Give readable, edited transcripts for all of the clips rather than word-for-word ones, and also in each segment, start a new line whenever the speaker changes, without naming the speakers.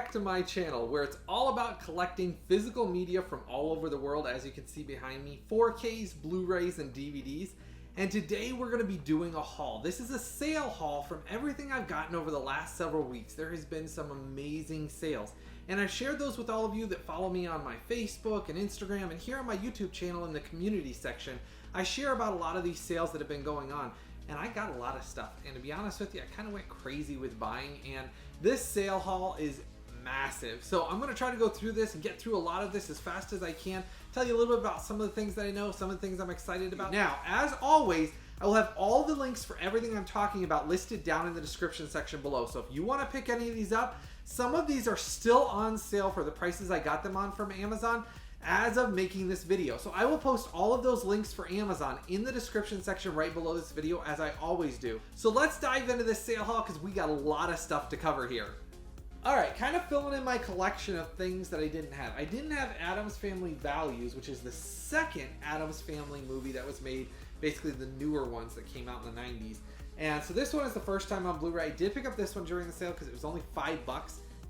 back to my channel where it's all about collecting physical media from all over the world, as you can see behind me, 4Ks, Blu-rays, and DVDs. And today we're going to be doing a haul. This is a sale haul from everything I've gotten over the last several weeks. There has been some amazing sales. And I've shared those with all of you that follow me on my Facebook and Instagram, and here on my YouTube channel in the community section, I share about a lot of these sales that have been going on. And I got a lot of stuff, and to be honest with you, I kind of went crazy with buying, and this sale haul is massive. So I'm going to try to go through this and get through a lot of this as fast as I can, tell you a little bit about some of the things that I know, some of the things I'm excited about. Now, as always, I will have all the links for everything I'm talking about listed down in the description section below. So if you want to pick any of these up, some of these are still on sale for the prices I got them on from Amazon as of making this video. So I will post all of those links for Amazon in the description section right below this video, as I always do. So let's dive into this sale haul because we got a lot of stuff to cover here. All right, kind of filling in my collection of things that I didn't have. I didn't have Addams Family Values, which is the second Addams Family movie that was made, basically the newer ones that came out in the 90s. And so this one is the first time on Blu-ray. I did pick up this one during the sale because it was only $5.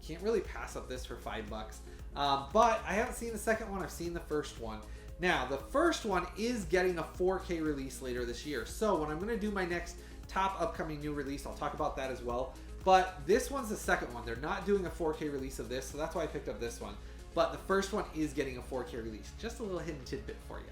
Can't really pass up this for $5. But I haven't seen the second one, I've seen the first one. Now, the first one is getting a 4K release later this year. So when I'm gonna do my next top upcoming new release, I'll talk about that as well. But this one's the second one. They're not doing a 4K release of this, so that's why I picked up this one. But the first one is getting a 4K release. Just a little hidden tidbit for you.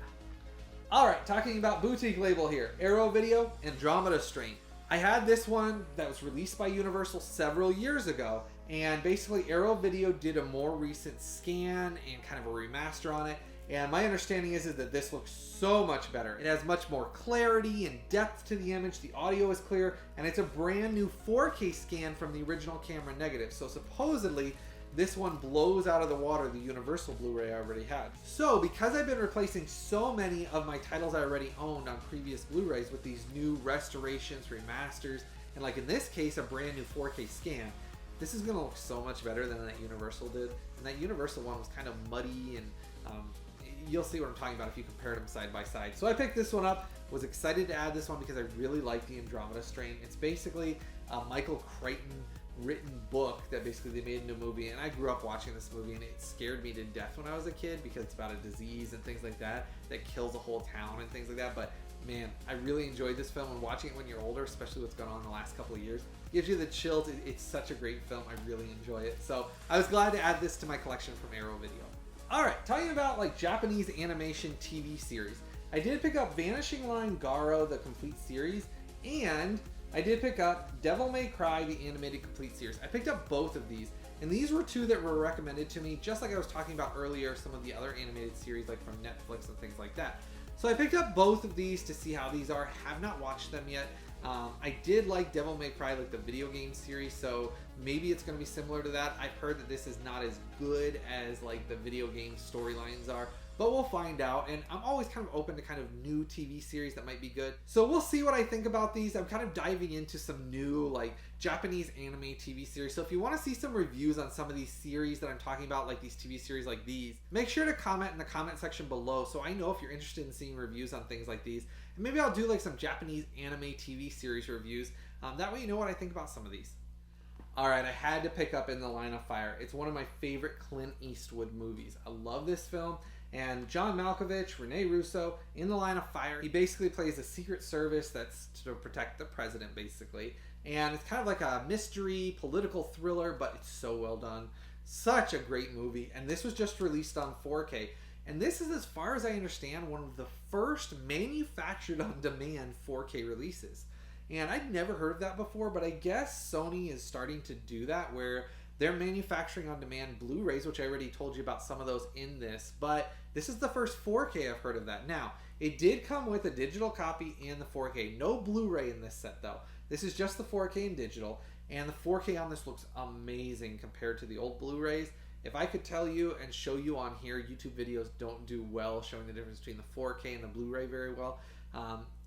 All right, talking about boutique label here. Arrow Video, Andromeda Strain. I had this one that was released by Universal several years ago, and basically Arrow Video did a more recent scan and kind of a remaster on it, and my understanding is that this looks so much better. It has much more clarity and depth to the image, the audio is clear, and it's a brand new 4K scan from the original camera negative. So supposedly this one blows out of the water the Universal Blu-ray I already had. So because I've been replacing so many of my titles I already owned on previous Blu-rays with these new restorations, remasters, and like in this case a brand new 4K scan, this is gonna look so much better than that Universal did. And that Universal one was kind of muddy, and you'll see what I'm talking about if you compared them side by side. So I picked this one up, was excited to add this one because I really like the Andromeda Strain. It's basically a Michael Crichton written book that basically they made into a movie, and I grew up watching this movie, and it scared me to death when I was a kid because it's about a disease and things like that that kills a whole town and things like that. But man, I really enjoyed this film, and watching it when you're older, especially what's gone on in the last couple of years, gives you the chills. It's such a great film. I really enjoy it. So I was glad to add this to my collection from Arrow Video. All right, talking about like Japanese animation TV series. I did pick up Vanishing Line Garo, the complete series, and I did pick up Devil May Cry, the animated complete series. I picked up both of these, and these were two that were recommended to me, just like I was talking about earlier, some of the other animated series like from Netflix and things like that. So I picked up both of these to see how these are. Have not watched them yet. I did like Devil May Cry, like the video game series, so maybe it's going to be similar to that. I've heard that this is not as good as like the video game storylines are, but we'll find out. And I'm always kind of open to kind of new TV series that might be good. So we'll see what I think about these. I'm kind of diving into some new like Japanese anime TV series. So if you want to see some reviews on some of these series that I'm talking about, like these TV series like these, make sure to comment in the comment section below so I know if you're interested in seeing reviews on things like these. And maybe I'll do like some Japanese anime TV series reviews. That way you know what I think about some of these. Alright, I had to pick up In the Line of Fire. It's one of my favorite Clint Eastwood movies. I love this film. And John Malkovich, Rene Russo, In the Line of Fire, he basically plays a secret service that's to protect the president, basically. And it's kind of like a mystery, political thriller, but it's so well done. Such a great movie. And this was just released on 4K. And this is, as far as I understand, one of the first manufactured on demand 4K releases. And I'd never heard of that before, but I guess Sony is starting to do that where they're manufacturing on demand Blu-rays, which I already told you about some of those in this, but this is the first 4K I've heard of that. Now, it did come with a digital copy and the 4K. No Blu-ray in this set though. This is just the 4K and digital, and the 4K on this looks amazing compared to the old Blu-rays. If I could tell you and show you on here, YouTube videos don't do well showing the difference between the 4K and the Blu-ray very well.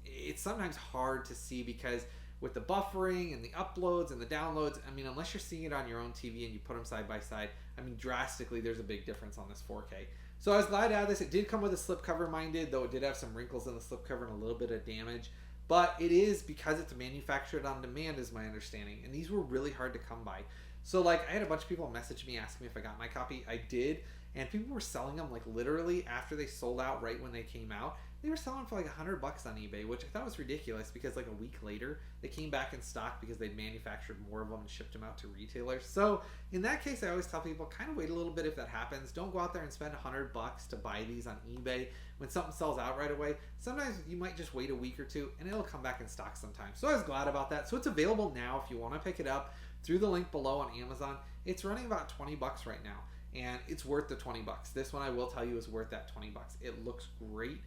It's sometimes hard to see because with the buffering and the uploads and the downloads, I mean, unless you're seeing it on your own TV and you put them side by side, I mean, drastically, there's a big difference on this 4K. So I was glad to have this. It did come with a slipcover, minded, though it did have some wrinkles in the slipcover and a little bit of damage. But it is because it's manufactured on demand, is my understanding. And these were really hard to come by. So like I had a bunch of people message me asking me if I got my copy. I did, and people were selling them like literally after they sold out right when they came out. They were selling for like $100 on eBay, which I thought was ridiculous because like a week later they came back in stock because they'd manufactured more of them and shipped them out to retailers. So in that case, I always tell people kind of wait a little bit if that happens. Don't go out there and spend $100 to buy these on eBay when something sells out right away. Sometimes you might just wait a week or two and it'll come back in stock sometimes. So I was glad about that. So it's available now if you want to pick it up through the link below on Amazon. It's running about $20 right now, and it's worth the $20. This one I will tell you is worth that $20. It looks great.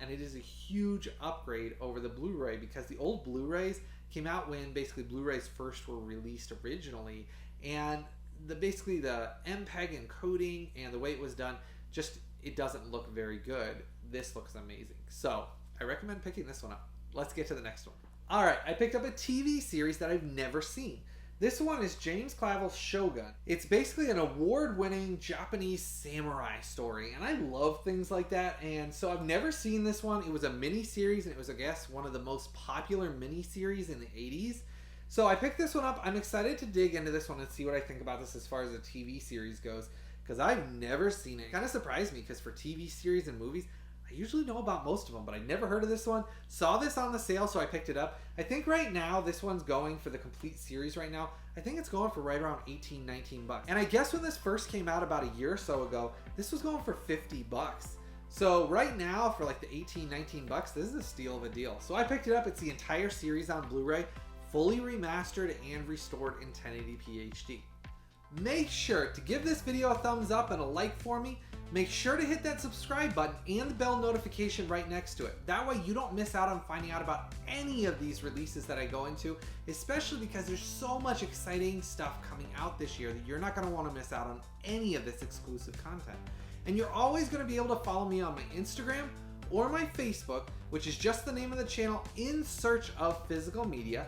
And it is a huge upgrade over the Blu-ray because the old Blu-rays came out when basically Blu-rays first were released originally, and basically the MPEG encoding and the way it was done, just it doesn't look very good. This looks amazing. So I recommend picking this one up. Let's get to the next one. All right, I picked up a TV series that I've never seen. This one is James Clavell's Shogun. It's basically an award-winning Japanese samurai story, and I love things like that, and so I've never seen this one. It was a mini-series, and it was, I guess, one of the most popular mini-series in the 80s. So I picked this one up. I'm excited to dig into this one and see what I think about this as far as a TV series goes, because I've never seen it. It kind of surprised me, because for TV series and movies, I usually know about most of them, but I never heard of this one. Saw this on the sale, so I picked it up. I think right now, this one's going for the complete series right now. I think it's going for right around 18, 19 bucks. And I guess when this first came out about a year or so ago, this was going for 50 bucks. So right now, for like the 18, 19 bucks, this is a steal of a deal. So I picked it up. It's the entire series on Blu-ray, fully remastered and restored in 1080p HD. Make sure to give this video a thumbs up and a like for me. Make sure to hit that subscribe button and the bell notification right next to it. That way you don't miss out on finding out about any of these releases that I go into, especially because there's so much exciting stuff coming out this year that you're not going to want to miss out on any of this exclusive content. And you're always going to be able to follow me on my Instagram or my Facebook, which is just the name of the channel, In Search of Physical Media.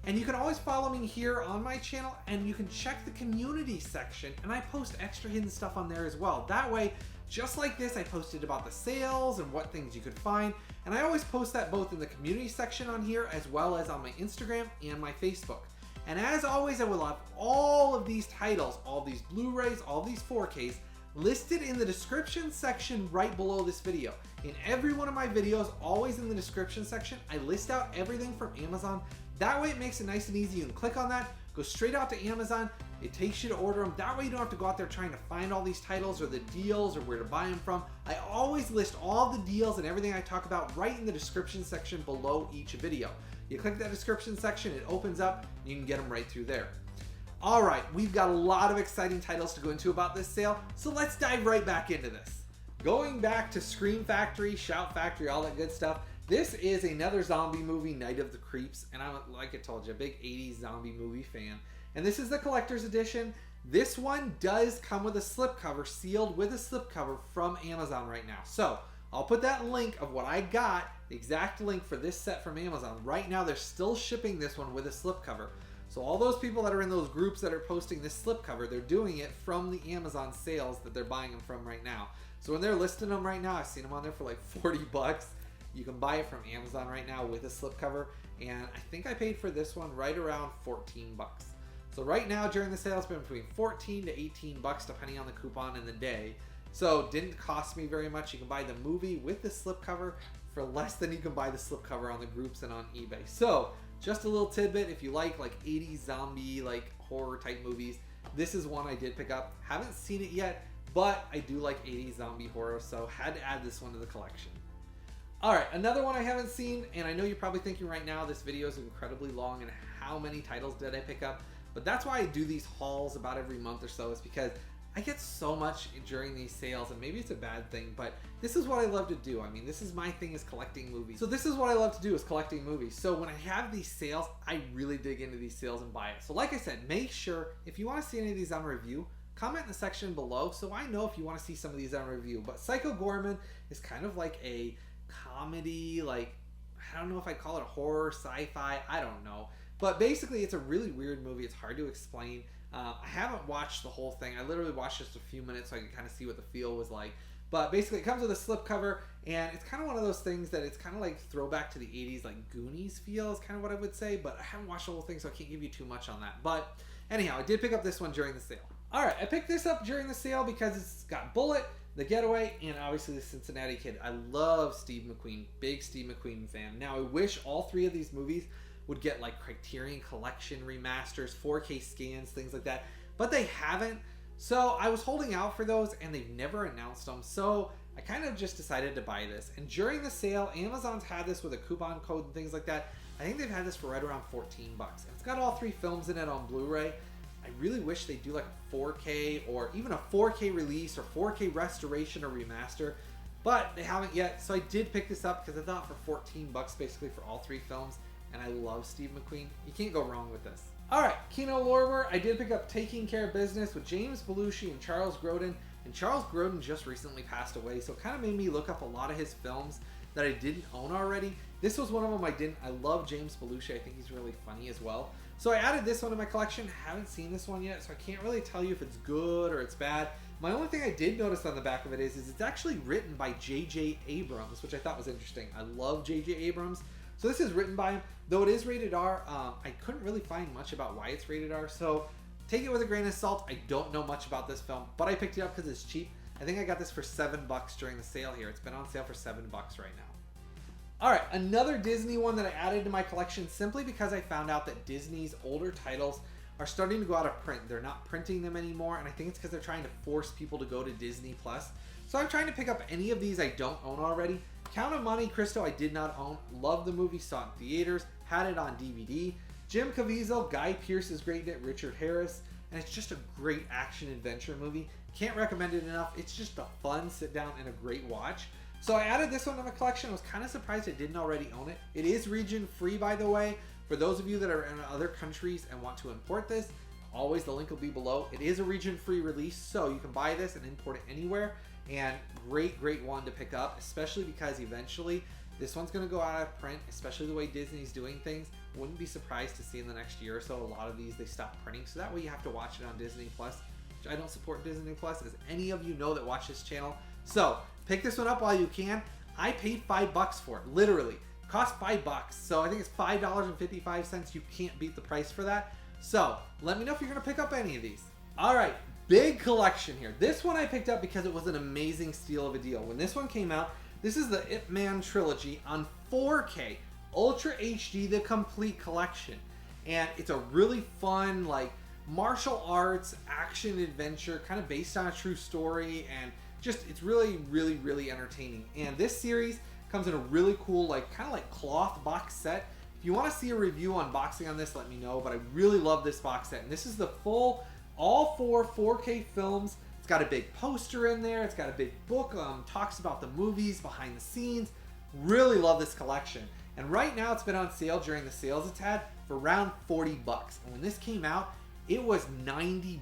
And you can always follow me here on my channel, and you can check the community section, and I post extra hidden stuff on there as well. That way, just like this, I posted about the sales and what things you could find, and I always post that both in the community section on here as well as on my Instagram and my Facebook. And as always, I will have all of these titles, all these Blu-rays, all these 4Ks listed in the description section right below this video. In every one of my videos, always in the description section, I list out everything from Amazon. That way it makes it nice and easy. You can click on that, go straight out to Amazon. It takes you to order them. That way you don't have to go out there trying to find all these titles or the deals or where to buy them from. I always list all the deals and everything I talk about right in the description section below each video. You click that description section, it opens up, and you can get them right through there. All right, we've got a lot of exciting titles to go into about this sale, so let's dive right back into this. Going back to Scream Factory, Shout Factory, all that good stuff, this is another zombie movie, Night of the Creeps, and I'm, like I told you, a big 80s zombie movie fan. And this is the collector's edition. This one does come with a slipcover, sealed with a slipcover from Amazon right now. So I'll put that link of what I got, the exact link for this set from Amazon. Right now they're still shipping this one with a slipcover. So all those people that are in those groups that are posting this slipcover, they're doing it from the Amazon sales that they're buying them from right now. So when they're listing them right now, I've seen them on there for like 40 bucks. You can buy it from Amazon right now with a slipcover, and I think I paid for this one right around 14 bucks. So right now during the sale, it's been between 14 to 18 bucks depending on the coupon in the day. So didn't cost me very much. You can buy the movie with the slipcover for less than you can buy the slipcover on the groups and on eBay. So just a little tidbit, if you like 80s zombie, like horror type movies, this is one I did pick up. Haven't seen it yet, but I do like 80s zombie horror, so had to add this one to the collection. All right, another one I haven't seen, and I know you're probably thinking right now this video is incredibly long and how many titles did I pick up? But that's why I do these hauls about every month or so, is because I get so much during these sales, and maybe it's a bad thing, but this is what I love to do. I mean, this is my thing, is collecting movies. So this is what I love to do, is collecting movies. So when I have these sales, I really dig into these sales and buy it. So like I said, make sure, if you want to see any of these on review, comment in the section below so I know if you want to see some of these on review. But Psycho Goreman is kind of like a comedy, like, I don't know if I'd call it a horror, sci-fi, I don't know. But basically, it's a really weird movie. It's hard to explain. I haven't watched the whole thing. I literally watched just a few minutes so I could kind of see what the feel was like. But basically, it comes with a slipcover, and it's kind of one of those things that it's kind of like throwback to the 80s, like Goonies feel is kind of what I would say. But I haven't watched the whole thing, so I can't give you too much on that. But Anyhow, I did pick up this one during the sale. Alright, I picked this up during the sale because it's got Bullitt, The Getaway, and obviously the Cincinnati Kid. I love Steve McQueen. Big Steve McQueen fan. Now, I wish all three of these movies would get like Criterion Collection remasters, 4K scans, things like that. But they haven't. So I was holding out for those and they've never announced them. So I kind of just decided to buy this. And during the sale, Amazon's had this with a coupon code and things like that. I think they've had this for right around 14 bucks. And it's got all three films in it on Blu-ray. I really wish they do like a 4K or even a 4K release or 4K restoration or remaster. But they haven't yet. So I did pick this up because I thought for 14 bucks basically for all three films. And I love Steve McQueen. You can't go wrong with this. Alright, Keno Lorber. I did pick up Taking Care of Business with James Belushi and Charles Grodin. And Charles Grodin just recently passed away, so it kind of made me look up a lot of his films that I didn't own already. This was one of them I didn't. I love James Belushi. I think he's really funny as well. So I added this one to my collection. Haven't seen this one yet, so I can't really tell you if it's good or it's bad. My only thing I did notice on the back of it is it's actually written by J.J. Abrams, which I thought was interesting. I love J.J. Abrams. So this is written by him. Though it is rated R, I couldn't really find much about why it's rated R, so take it with a grain of salt. I don't know much about this film, but I picked it up because it's cheap. I think I got this for $7 during the sale here. It's been on sale for $7 right now. Alright, another Disney one that I added to my collection simply because I found out that Disney's older titles are starting to go out of print. They're not printing them anymore, and I think it's because they're trying to force people to go to Disney+. So I'm trying to pick up any of these I don't own already. Count of Monte Cristo I did not own. Loved the movie, saw it in theaters, had it on DVD. Jim Caviezel, Guy Pearce's Dragnet, Richard Harris, and it's just a great action-adventure movie. Can't recommend it enough. It's just a fun sit-down and a great watch. So I added this one to my collection. I was kind of surprised I didn't already own it. It is region-free, by the way. For those of you that are in other countries and want to import this, always the link will be below. It is a region-free release, so you can buy this and import it anywhere. And great one to pick up, especially because eventually this one's going to go out of print, especially the way Disney's doing things. Wouldn't be surprised to see in the next year or so a lot of these they stop printing, so that way you have to watch it on Disney Plus, which I don't support Disney Plus, as any of you know that watch this channel. So pick this one up while you can. I paid $5 for it, literally. Cost $5, so I think it's $5.55. You can't beat the price for that. So let me know if you're going to pick up any of these. All right. Big collection here. This one I picked up because it was an amazing steal of a deal. When this one came out, this is the Man Trilogy on 4K, Ultra HD, the complete collection. And it's a really fun, like, martial arts, action adventure, kind of based on a true story, and just, it's really entertaining. And this series comes in a really cool, like, kind of like cloth box set. If you want to see a review unboxing on this, let me know, but I really love this box set. And this is the full, all four 4K films. It's got a big poster in there. It's got a big book, talks about the movies, behind the scenes. Really love this collection. And right now it's been on sale during the sales it's had for around $40. And when this came out, it was $90.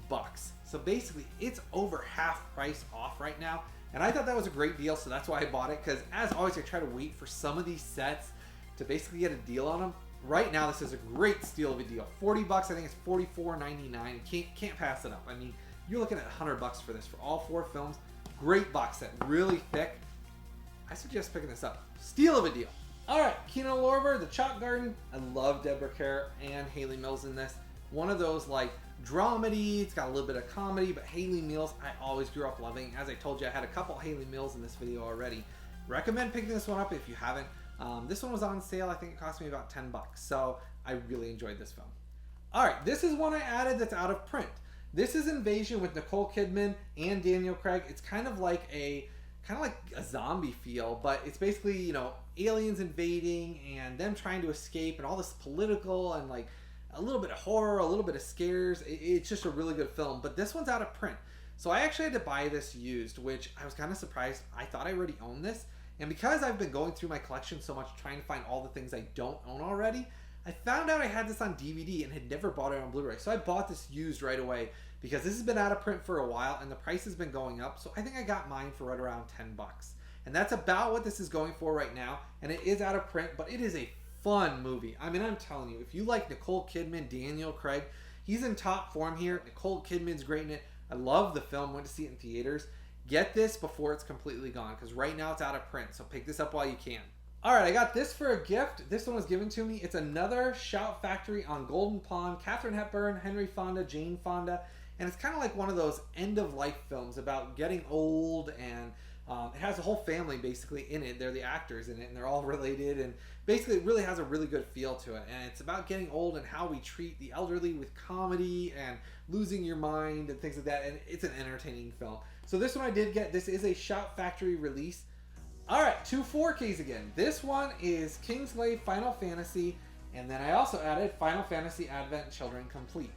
So basically it's over half price off right now. And I thought that was a great deal, so that's why I bought it. Because as always, I try to wait for some of these sets to basically get a deal on them. Right now, this is a great steal of a deal. $40, I think it's $44.99. Can't pass it up. I mean, you're looking at $100 for this for all four films. Great box set, really thick. I suggest picking this up. Steal of a deal. All right, Keno Lorber, The Chalk Garden. I love Deborah Kerr and Haley Mills in this. One of those like dramedy. It's got a little bit of comedy, but Haley Mills, I always grew up loving. As I told you, I had a couple Haley Mills in this video already. Recommend picking this one up if you haven't. This one was on sale. I think it cost me about $10, so I really enjoyed this film. All right, this is one I added that's out of print. This is Invasion with Nicole Kidman and Daniel Craig. It's kind of like a zombie feel, but it's basically, you know, aliens invading and them trying to escape and all this political and like a little bit of horror, a little bit of scares. It's just a really good film, but this one's out of print. So I actually had to buy this used, which I was kind of surprised. I thought I already owned this. And because I've been going through my collection so much trying to find all the things I don't own already, I found out I had this on DVD and had never bought it on Blu-ray. So I bought this used right away because this has been out of print for a while and the price has been going up. So I think I got mine for right around $10. And that's about what this is going for right now. And it is out of print, but it is a fun movie. I mean, I'm telling you, if you like Nicole Kidman, Daniel Craig, he's in top form here. Nicole Kidman's great in it. I love the film, went to see it in theaters. Get this before it's completely gone, because right now it's out of print, so pick this up while you can. All right, I got this for a gift. This one was given to me. It's another Shout Factory on Golden Pond. Katharine Hepburn, Henry Fonda, Jane Fonda. And it's kind of like one of those end-of-life films about getting old, and it has a whole family basically in it. They're the actors in it, and they're all related, and basically it really has a really good feel to it. And it's about getting old and how we treat the elderly with comedy and losing your mind and things like that. And it's an entertaining film. So this one I did get. This is a Shout Factory release. All right, 2 4Ks again. This one is Kingsglaive Final Fantasy, and then I also added Final Fantasy Advent Children Complete.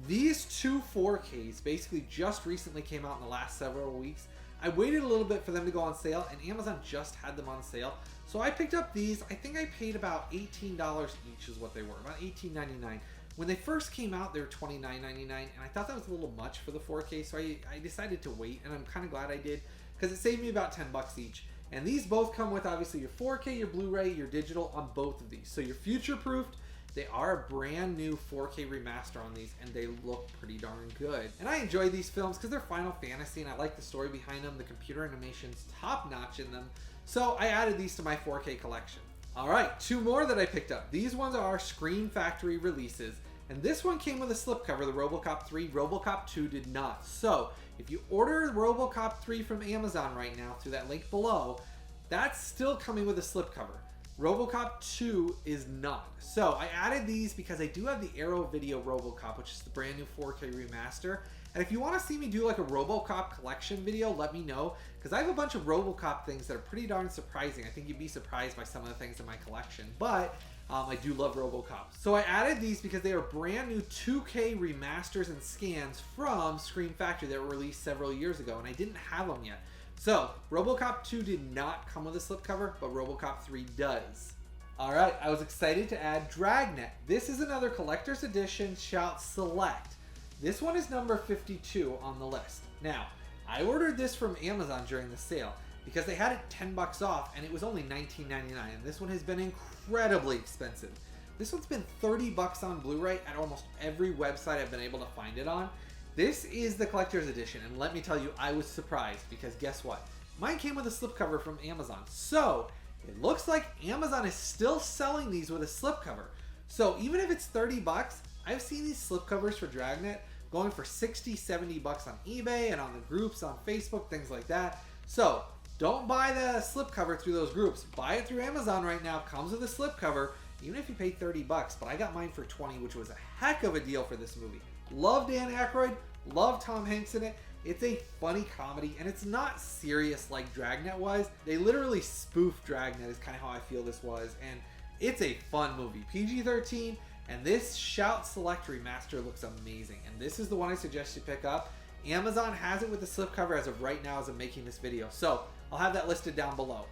These 2 4Ks basically just recently came out in the last several weeks. I waited a little bit for them to go on sale, and Amazon just had them on sale. So I picked up these. I think I paid about $18 each is what they were, about $18.99. When they first came out, they were $29.99, and I thought that was a little much for the 4K, so I decided to wait, and I'm kind of glad I did, because it saved me about 10 bucks each. And these both come with obviously your 4K, your Blu-ray, your digital on both of these. So you're future-proofed. They are a brand new 4K remaster on these, and they look pretty darn good. And I enjoy these films because they're Final Fantasy, and I like the story behind them. The computer animation's top-notch in them. So I added these to my 4K collection. All right, 2 more that I picked up. These ones are Screen Factory releases. And this one came with a slipcover, the Robocop 3. Robocop 2 did not. So if you order Robocop 3 from Amazon right now through that link below, that's still coming with a slipcover. Robocop 2 is not. So I added these because I do have the Arrow Video Robocop, which is the brand new 4K remaster. And if you want to see me do like a Robocop collection video, let me know, because I have a bunch of Robocop things that are pretty darn surprising. I think you'd be surprised by some of the things in my collection, but I do love Robocop. So I added these because they are brand new 2K remasters and scans from Screen Factory that were released several years ago, and I didn't have them yet. So, Robocop 2 did not come with a slipcover, but Robocop 3 does. Alright, I was excited to add Dragnet. This is another collector's edition Shout Select. This one is number 52 on the list. Now, I ordered this from Amazon during the sale because they had it 10 bucks off and it was only $19.99, and this one has been incredibly expensive. This one's been 30 bucks on Blu-ray at almost every website I've been able to find it on. This is the collector's edition, and let me tell you, I was surprised because guess what? Mine came with a slipcover from Amazon. So, it looks like Amazon is still selling these with a slipcover. So, even if it's 30 bucks, I've seen these slipcovers for Dragnet going for 60, 70 bucks on eBay and on the groups on Facebook, things like that. So, don't buy the slipcover through those groups. Buy it through Amazon right now. Comes with a slipcover, even if you pay 30 bucks. But I got mine for 20, which was a heck of a deal for this movie. Love Dan Aykroyd, love Tom Hanks in it. It's a funny comedy, and it's not serious like Dragnet was. They literally spoof Dragnet is kind of how I feel this was, and it's a fun movie. PG-13, and this Shout Select remaster looks amazing, and this is the one I suggest you pick up. Amazon has it with the slipcover as of right now as I'm making this video, so I'll have that listed down below.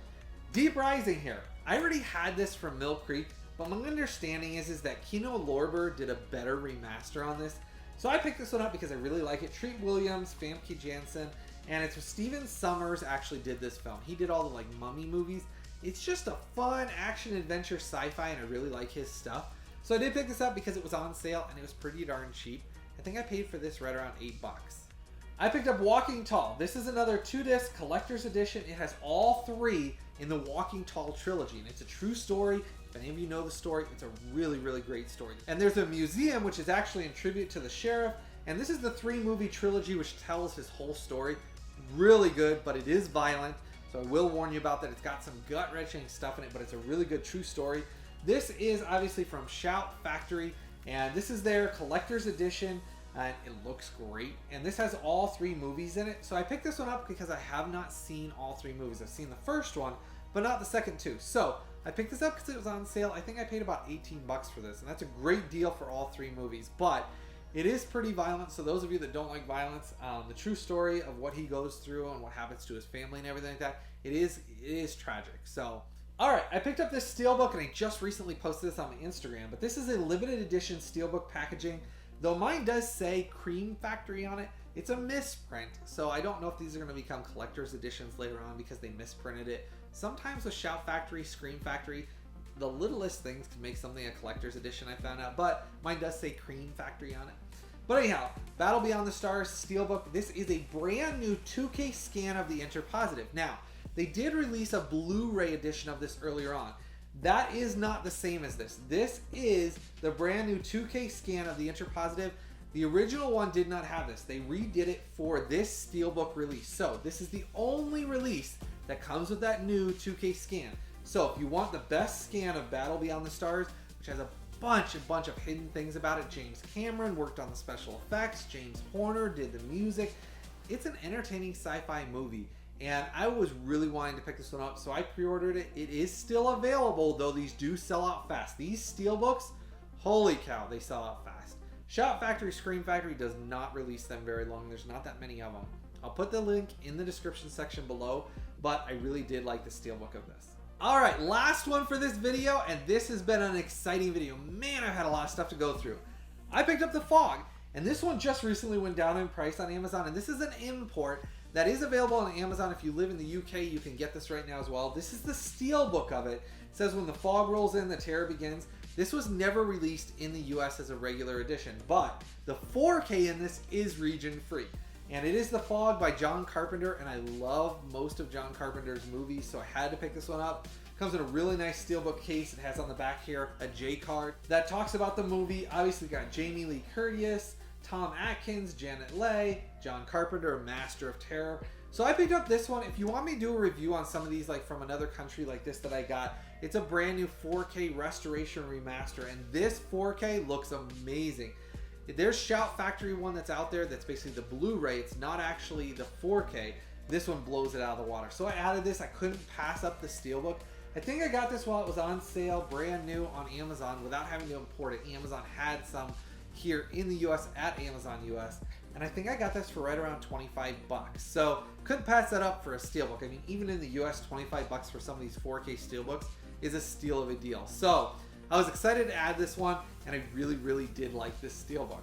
Deep Rising here. I already had this from Mill Creek, but my understanding is that Keno Lorber did a better remaster on this. So I picked this one up because I really like it. Treat Williams, Famke Janssen, and it's Steven Sommers actually did this film. He did all the like mummy movies. It's just a fun action adventure sci-fi, and I really like his stuff. So I did pick this up because it was on sale and it was pretty darn cheap. I think I paid for this right around 8 bucks. I picked up Walking Tall. This is another 2-disc collector's edition. It has all 3 in the Walking Tall trilogy, and it's a true story. If any of you know the story, it's a really, really great story. And there's a museum which is actually in tribute to the sheriff, and this is the 3-movie trilogy which tells his whole story. Really good, but it is violent, so I will warn you about that. It's got some gut-wrenching stuff in it, but it's a really good true story. This is obviously from Shout Factory, and this is their collector's edition, and it looks great. And this has all 3 movies in it, so I picked this one up because I have not seen all 3 movies. I've seen the first one, but not the second 2. So I picked this up because it was on sale. I think I paid about 18 bucks for this, and that's a great deal for all 3 movies, but it is pretty violent. So those of you that don't like violence, the true story of what he goes through and what happens to his family and everything like that, it is tragic. So alright, I picked up this steelbook, and I just recently posted this on my Instagram, but this is a limited edition steelbook packaging. Though mine does say Cream Factory on it, it's a misprint, so I don't know if these are going to become collector's editions later on because they misprinted it. Sometimes with Shout Factory, Scream Factory, the littlest things can make something a collector's edition, I found out, but mine does say Cream Factory on it. But anyhow, Battle Beyond the Stars Steelbook. This is a brand new 2K scan of the Interpositive. Now, They did release a Blu-ray edition of this earlier on. That is not the same as this. This is the brand new 2K scan of the Interpositive. The original one did not have this. They redid it for this Steelbook release. So this is the only release that comes with that new 2K scan. So if you want the best scan of Battle Beyond the Stars, which has a bunch of hidden things about it. James Cameron worked on the special effects. James Horner did the music. It's an entertaining sci-fi movie. And I was really wanting to pick this one up, so I pre-ordered it. It is still available, though these do sell out fast. These Steelbooks, holy cow, they sell out fast. Shout Factory, Scream Factory does not release them very long. There's not that many of them. I'll put the link in the description section below, but I really did like the Steelbook of this. Alright, last one for this video, and this has been an exciting video. Man, I've had a lot of stuff to go through. I picked up the Fog, and this one just recently went down in price on Amazon, and this is an import that is available on Amazon. If you live in the UK, you can get this right now as well. This is the Steelbook of it. It says when the fog rolls in, the terror begins. This was never released in the US as a regular edition, but the 4K in this is region free. And it is The Fog by John Carpenter, and I love most of John Carpenter's movies, so I had to pick this one up. Comes in a really nice Steelbook case. It has on the back here a J card that talks about the movie. Obviously got Jamie Lee Curtis, Tom Atkins, Janet Leigh, John Carpenter, Master of Terror. So I picked up this one. If you want me to do a review on some of these, like from another country like this that I got, it's a brand new 4K restoration remaster, and this 4K looks amazing. There's Shout Factory one that's out there that's basically the Blu-ray. It's not actually the 4K. This one blows it out of the water. So I added this. I couldn't pass up the Steelbook. I think I got this while it was on sale, brand new on Amazon without having to import it. Amazon had some here in the US at Amazon US, and I think I got this for right around 25 bucks. So couldn't pass that up for a Steelbook. I mean, even in the US, 25 bucks for some of these 4K Steelbooks is a steal of a deal. So I was excited to add this one, and I really did like this Steelbook.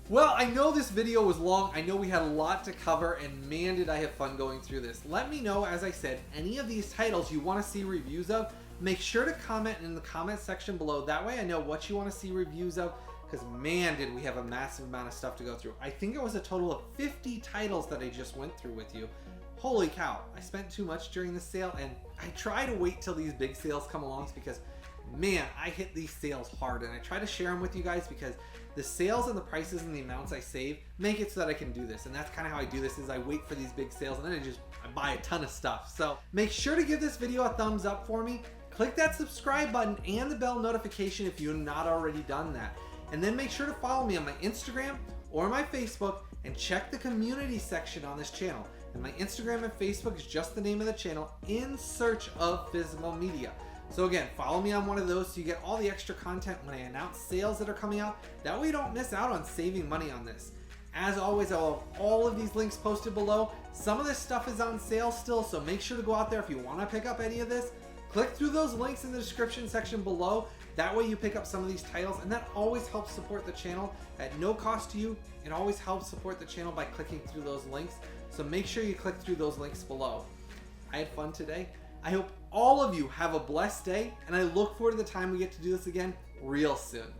Well, I know this video was long. I know we had a lot to cover, and man, did I have fun going through this. Let me know, as I said, any of these titles you want to see reviews of. Make sure to comment in the comment section below. That way I know what you want to see reviews of, because man, did we have a massive amount of stuff to go through. I think it was a total of 50 titles that I just went through with you. Holy cow, I spent too much during the sale, and I try to wait till these big sales come along because man, I hit these sales hard, and I try to share them with you guys because the sales and the prices and the amounts I save make it so that I can do this. And that's kind of how I do this, is I wait for these big sales and then I buy a ton of stuff. So make sure to give this video a thumbs up for me. Click that subscribe button and the bell notification if you've not already done that. And then make sure to follow me on my Instagram or my Facebook, and check the community section on this channel. And my Instagram and Facebook is just the name of the channel, In Search of Physical Media. So again, follow me on one of those so you get all the extra content when I announce sales that are coming out. That way you don't miss out on saving money on this. As always, I'll have all of these links posted below. Some of this stuff is on sale still, so make sure to go out there if you want to pick up any of this. Click through those links in the description section below. That way you pick up some of these titles, and that always helps support the channel at no cost to you. It always helps support the channel by clicking through those links. So make sure you click through those links below. I had fun today. I hope all of you have a blessed day, and I look forward to the time we get to do this again real soon.